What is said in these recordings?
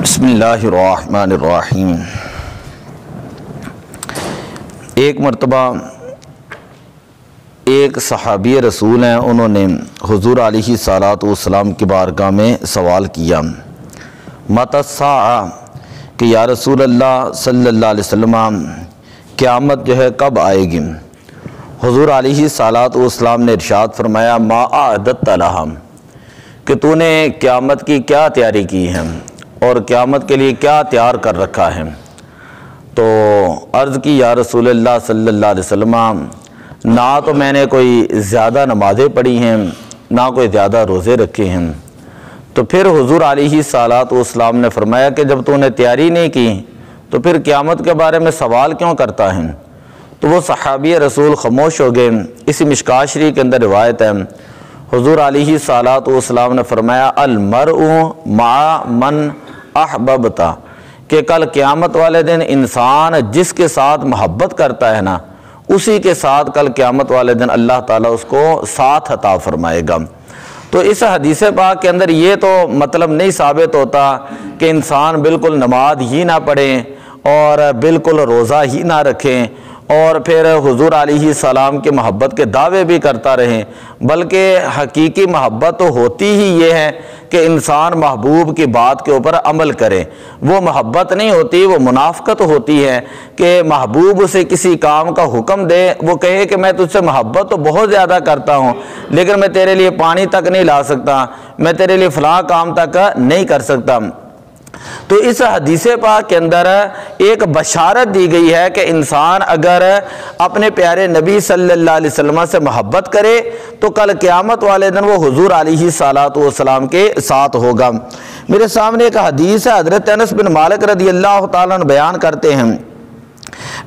بسم اللہ الرحمن الرحیم۔ ایک مرتبہ ایک صحابی رسول ہیں، انہوں نے حضور علیہ الصلاۃ والسلام کی بارگاہ میں سوال کیا متی الساعہ کہ یا رسول اللہ صلی اللہ علیہ وسلم قیامت جو ہے کب آئے گی؟ حضور علیہ الصلاۃ والسلام نے ارشاد فرمایا ما اعددت لہا کہ تو نے قیامت کی کیا تیاری کی ہے اور قیامت کے لیے کیا تیار کر رکھا ہے؟ تو عرض کی یا رسول اللہ صلی اللہ علیہ وسلم نہ تو میں نے کوئی زیادہ نمازیں پڑھی ہیں نہ کوئی زیادہ روزے رکھے ہیں۔ تو پھر حضور علیہ الصلاۃ والسلام نے فرمایا کہ جب تو نے تیاری نہیں کی تو پھر قیامت کے بارے میں سوال کیوں کرتا ہے؟ تو وہ صحابی رسول خاموش ہو گئے۔ اسی مشکوٰۃ شریف کے اندر روایت ہے، حضور علیہ الصلاۃ والسلام نے فرمایا المرء مع من احببت کہ کل قیامت والے دن انسان جس کے ساتھ محبت کرتا ہے نا، اسی کے ساتھ کل قیامت والے دن اللہ تعالیٰ اس کو ساتھ عطا فرمائے گا۔ تو اس حدیث پاک کے اندر یہ تو مطلب نہیں ثابت ہوتا کہ انسان بالکل نماز ہی نہ پڑھیں اور بالکل روزہ ہی نہ رکھیں اور پھر حضور علیہ السلام کی محبت کے دعوے بھی کرتا رہیں، بلکہ حقیقی محبت تو ہوتی ہی یہ ہے کہ انسان محبوب کی بات کے اوپر عمل کرے۔ وہ محبت نہیں ہوتی، وہ منافقت ہوتی ہے کہ محبوب اسے کسی کام کا حکم دے، وہ کہے کہ میں تجھ سے محبت تو بہت زیادہ کرتا ہوں لیکن میں تیرے لیے پانی تک نہیں لا سکتا، میں تیرے لیے فلاں کام تک نہیں کر سکتا۔ تو اس حدیث پاک کے اندر ایک بشارت دی گئی ہے کہ انسان اگر اپنے پیارے نبی صلی اللہ علیہ وسلم سے محبت کرے تو کل قیامت والے دن وہ حضور علیہ الصلاۃ والسلام کے ساتھ ہوگا۔ میرے سامنے ایک حدیث ہے، حضرت انس بن مالک رضی اللہ تعالیٰ عنہ بیان کرتے ہیں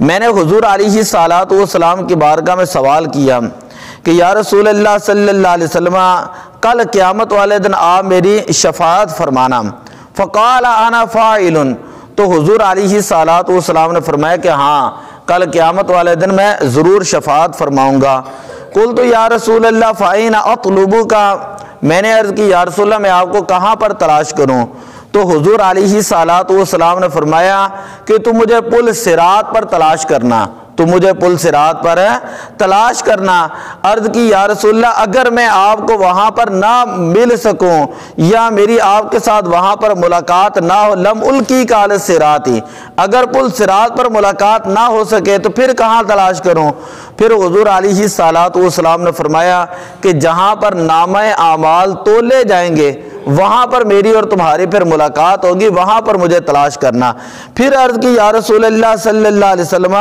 میں نے حضور علیہ الصلاۃ والسلام کی بارگاہ میں سوال کیا کہ یا رسول اللہ صلی اللہ علیہ وسلم کل قیامت والے دن آپ میری شفاعت فرمانا۔ فقال انا فاعل، تو حضور علیہ الصلاۃ والسلام نے فرمایا کہ ہاں کل قیامت والے دن میں ضرور شفاعت فرماؤں گا۔ قلت یا رسول اللہ فاین اطلبک، میں نے عرض کی یا رسول اللہ میں آپ کو کہاں پر تلاش کروں؟ تو حضور علیہ الصلاۃ والسلام نے فرمایا کہ تم مجھے پل صراط پر تلاش کرنا، تو مجھے پل صراط پر تلاش کرنا۔ عرض کی یا رسول اللہ اگر میں آپ کو وہاں پر نہ مل سکوں یا میری آپ کے ساتھ وہاں پر ملاقات نہ ہو، لم الکی کال صراط، اگر پل صراط پر ملاقات نہ ہو سکے تو پھر کہاں تلاش کروں؟ پھر حضور علیہ الصلاۃ والسلام نے فرمایا کہ جہاں پر نامہ اعمال تولے جائیں گے وہاں پر میری اور تمہاری پھر ملاقات ہوگی، وہاں پر مجھے تلاش کرنا۔ پھر عرض کی یا رسول اللہ صلی اللہ علیہ وسلم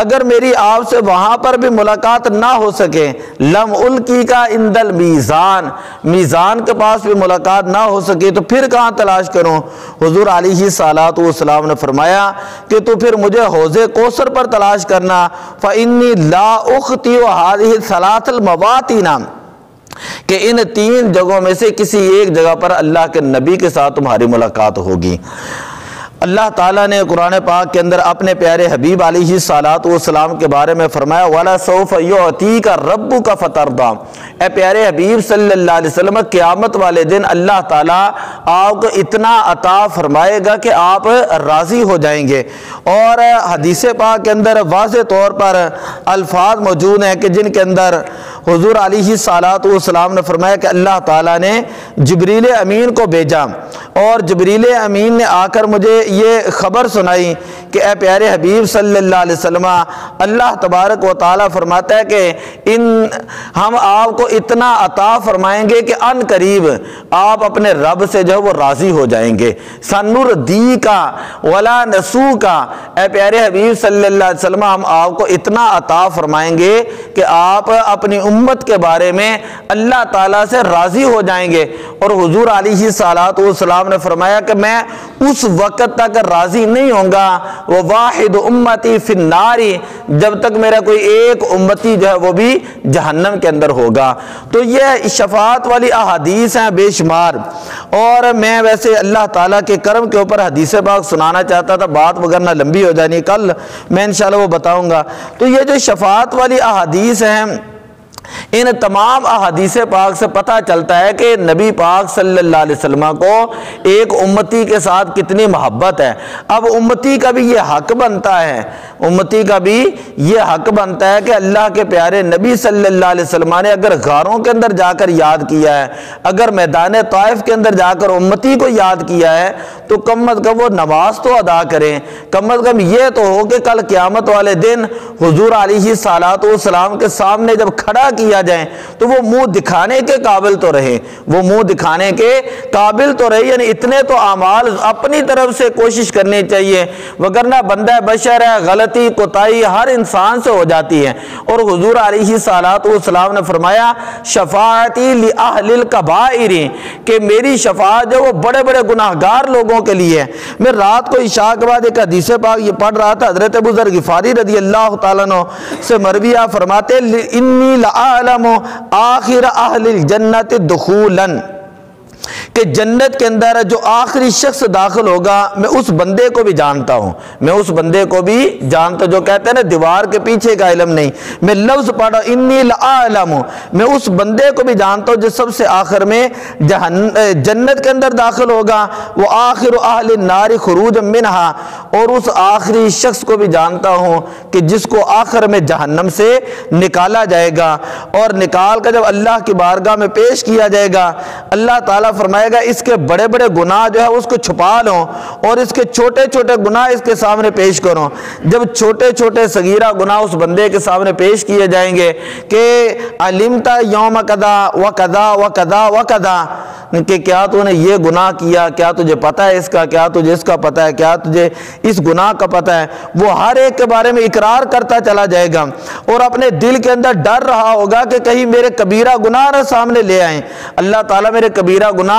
اگر میری آپ سے وہاں پر بھی ملاقات نہ ہو سکے، لم الکی کا عند المیزان، میزان کے پاس بھی ملاقات نہ ہو سکے تو پھر کہاں تلاش کروں؟ حضور علیہ الصلاۃ والسلام نے فرمایا کہ تو پھر مجھے حوض کوثر پر تلاش کرنا۔ فإنی لا اخطئ هذه الثلاث المواطن، کہ ان تین جگہوں میں سے کسی ایک جگہ پر اللہ کے نبی کے ساتھ تمہاری ملاقات ہوگی۔ اللہ تعالیٰ نے قرآن پاک کے اندر اپنے پیارے حبیب علیہ الصلاۃ والسلام کے بارے میں فرمایا وَلَسَوْفَ يُعْطِيكَ رَبُّكَ فَتَرْضَىٰ، اے پیارے حبیب صلی اللہ علیہ وسلم قیامت والے دن اللہ تعالیٰ آپ کو اتنا عطا فرمائے گا کہ آپ راضی ہو جائیں گے۔ اور حدیث پاک کے اندر واضح طور پر الفاظ موجود ہیں کہ جن کے اندر حضور علیہ الصلاۃ والسلام نے فرمایا کہ اللہ تعالیٰ نے جبریل امین کو بھیجا اور جبریل امین نے آ کر مجھے یہ خبر سنائی کہ اے پیارے حبیب صلی اللہ علیہ وسلم اللہ تبارک و تعالیٰ فرماتا ہے کہ ہم آپ کو اتنا عطا فرمائیں گے کہ ان قریب آپ اپنے رب سے جو وہ راضی ہو جائیں گے۔ سنردیک ولا نسوک، اے پیارے حبیب صلی اللہ علیہ وسلم ہم آپ کو اتنا عطا فرمائیں گے کہ آپ اپنی امت کے بارے میں اللہ تعالیٰ سے راضی ہو جائیں گے۔ اور حضور علیہ الصلاۃ والسلام نے فرمایا کہ میں اس وقت تک راضی نہیں ہوں گا وہ واحد امتی فی النار، جب تک میرا کوئی ایک امتی جو ہے وہ بھی جہنم کے اندر ہوگا۔ تو یہ شفاعت والی احادیث ہیں بے شمار، اور میں ویسے اللہ تعالیٰ کے کرم کے اوپر حدیث پاک سنانا چاہتا تھا، بات وغیرہ لمبی ہو جانی، کل میں انشاءاللہ وہ بتاؤں گا۔ تو یہ جو شفاعت والی احادیث ہیں ان تمام احادیث پاک سے پتہ چلتا ہے کہ نبی پاک صلی اللہ علیہ وسلم کو ایک امتی کے ساتھ کتنی محبت ہے۔ اب امتی کا بھی یہ حق بنتا ہے، امتی کا بھی یہ حق بنتا ہے کہ اللہ کے پیارے نبی صلی اللہ علیہ وسلم نے اگر غاروں کے اندر جا کر یاد کیا ہے، اگر میدان طائف کے اندر جا کر امتی کو یاد کیا ہے، تو کم از کم وہ نماز تو ادا کریں، کم از کم یہ تو ہو کہ کل قیامت والے دن حضور علیہ الصلوۃ والسلام کے سامنے جب کھڑا کیا جائیں تو وہ منہ دکھانے کے قابل تو رہے، وہ منہ دکھانے کے قابل تو رہے، یعنی اتنے تو اعمال اپنی طرف سے کوشش کرنی چاہیے، وگرنہ بندہ بشر ہے، غلطی کوتاہی ہر انسان سے ہو جاتی ہے۔ اور حضور علیہ الصلوۃ والسلام نے فرمایا شفاعتی لأہل الکبائر، کہ میری شفاعت جو وہ بڑے بڑے گناہگار لوگوں کے لیے ہے۔ میں رات کو عشاء کے بعد ایک حدیث پاک یہ پڑھ رہا تھا، حضرت ابو ذر غفاری رضی اللہ تعالیٰ عنہ سے مرویہ فرماتے انی لأعلم آخر اہل الجنت دخولا، کہ جنت کے اندر جو آخری شخص داخل ہوگا میں اس بندے کو بھی جانتا ہوں، میں اس بندے کو بھی جانتا ہوں، جو کہتے ہیں نا دیوار کے پیچھے کا علم نہیں، میں لفظ پڑھا انی لأعلم، میں اس بندے کو بھی جانتا ہوں جو سب سے آخر میں جنت کے اندر داخل ہوگا، وہ آخر اہل النار خروجا منہا، اور اس آخری شخص کو بھی جانتا ہوں کہ جس کو آخر میں جہنم سے نکالا جائے گا، اور نکال کر جب اللہ کی بارگاہ میں پیش کیا جائے گا، اللہ تعالیٰ فرمائے گا اس کے بڑے بڑے گناہ جو ہے اس کو چھپا لو اور اس کے چھوٹے چھوٹے گناہ اس کے سامنے پیش کرو۔ جب چھوٹے چھوٹے صغیرہ گناہ اس بندے کے سامنے پیش کیے جائیں گے کہ علمت یوم کذا و کذا و کذا و کذا، کہ کیا تو نے یہ گناہ کیا، کیا تجھے پتہ ہے اس کا، کیا تجھے اس کا پتہ ہے، کیا تجھے اس گناہ کا پتہ ہے، وہ ہر ایک کے بارے میں اقرار کرتا چلا جائے گا، اور اپنے دل کے اندر ڈر رہا ہوگا کہ کہیں میرے کبیرہ گناہ نہ سامنے لے آئیں، اللہ تعالیٰ میرے کبیرہ گناہ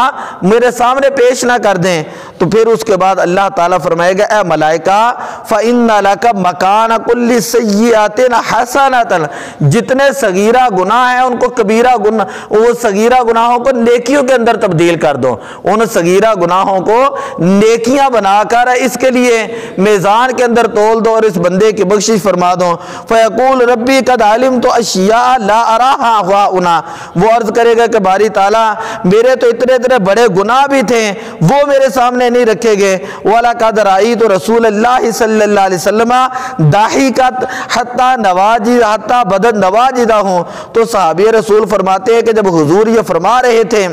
میرے سامنے پیش نہ کر دیں۔ تو پھر اس کے بعد اللہ تعالیٰ فرمائے گا اے ملائکہ فَإِنَّ لَكَ مَكَانَ كُلِّ سَيِّئَةٍ حَسَنَةً، جتنے صغیرہ گناہ ہیں ان کو کبیرہ گناہ، وہ صغیرہ گناہوں کو نیکیوں کے اندر تبدیل کر دو، ان صغیرہ گناہوں کو نیکیاں بنا کر اس کے لیے میزان کے اندر تول دو اور اس بندے کی بخشش فرما دو۔ فَيَقُولُ رَبِّي قَدْ عَلِمْتُ أَشْيَاءَ لَا أَرَاهَا هُنَا، وہ عرض کرے گا کہ باری تعالیٰ میرے تو اتنے بڑے گناہ بھی تھے وہ میرے سامنے نہیں رکھے گئے۔ وَلَقَدْ رَأَيْتُ رسول اللہ صلی اللہ علیہ وسلم ضَاحِكًا حَتَّى نَوَاجِذَ حَتَّى بَدَتْ نَوَاجِذَهُ، تو صحابی رسول فرماتے ہیں کہ جب حضور یہ فرما رہے تھے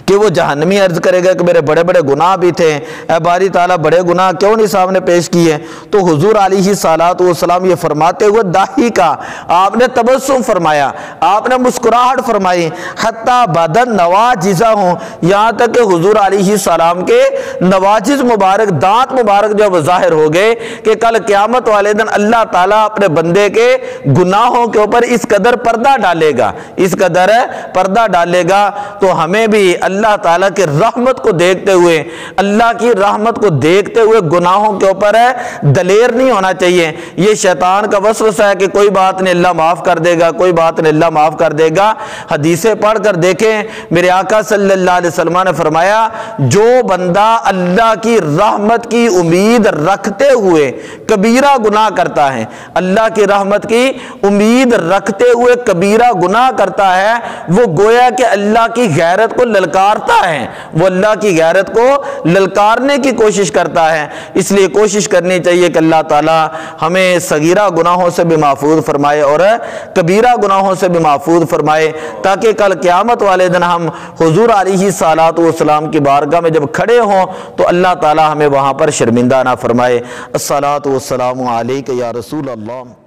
کہ وہ جہنمی عرض کرے گا کہ میرے بڑے بڑے گناہ بھی تھے، اے باری تعالیٰ بڑے گناہ کیوں نہیں سامنے پیش کیے، تو حضور علیہ الصلوۃ والسلام یہ فرماتے ہوئے ضاحکا، آپ نے تبسم فرمایا، آپ نے مسکراہٹ فرمائی، حتیٰ بدت نواجزہ ہوں، یہاں تک کہ حضور علیہ السلام کے نواجز مبارک، دانت مبارک جو وہ ظاہر ہو گئے کہ کل قیامت والے دن اللہ تعالیٰ اپنے بندے کے گناہوں کے اوپر اس قدر پردہ ڈالے گا، اس قدر پردہ ڈالے گا۔ تو ہمیں بھی اللہ تعالیٰ کی رحمت کو دیکھتے ہوئے، اللہ کی رحمت کو دیکھتے ہوئے گناہوں کے اوپر دلیر نہیں ہونا چاہیے۔ یہ شیطان کا وسوسہ ہے کہ کوئی بات نہیں اللہ معاف کر دے گا، کوئی بات نہیں اللہ معاف کر دے گا۔ حدیثیں پڑھ کر دیکھیں، میرے آقا صلی اللہ علیہ وسلم نے فرمایا جو بندہ اللہ کی رحمت کی امید رکھتے ہوئے کبیرہ گناہ کرتا ہے، اللہ کی رحمت کی امید رکھتے ہوئے کبیرہ گناہ کرتا ہے، وہ گویا کہ اللہ کی غیرت کو للکارتا ہے، وہ اللہ کی غیرت کو للکارنے کی کوشش کرتا ہے۔ اس لیے کوشش کرنی چاہیے کہ اللہ تعالیٰ ہمیں صغیرہ گناہوں سے بھی محفوظ فرمائے اور کبیرہ گناہوں سے بھی محفوظ فرمائے، تاکہ کل قیامت والے دن ہم حضور علیہ الصلوۃ والسلام کی بارگاہ میں جب کھڑے ہوں تو اللہ تعالیٰ ہمیں وہاں پر شرمندہ نہ فرمائے۔ الصلوۃ والسلام علیک یا رسول اللہ۔